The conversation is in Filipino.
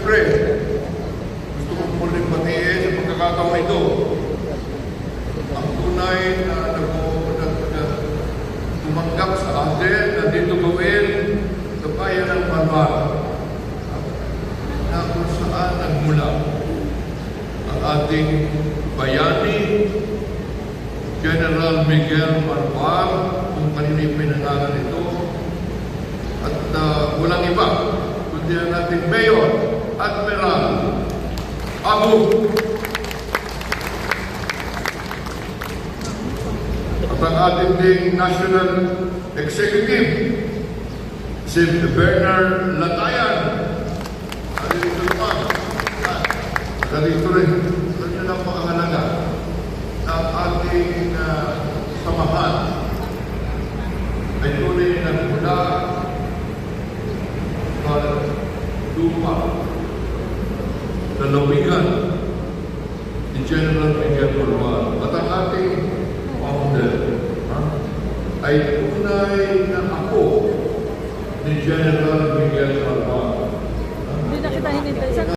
Siyempre, gusto kong muling batiin sa pagkakataong ito ang tunay na tumanggap sa atin na dito gawin sa bayan ng Malbar na kung saan nagmula ang ating bayani General Miguel Malbar, kung kanina pinangalan ito, at walang iba kundi ang ating Mayor Admiral Abu. At ang ating ding National Executive, si Bernard Latayan. Dito naman. Dito rin. Ito niyo lang pakahalaga ng ating samahan ay tunay na mula sa lupa, lalawigan ni General Miguel Malbar. At ang ating founder ay tunay na ako ni General Miguel Malbar. Hindi na kita hinintay sa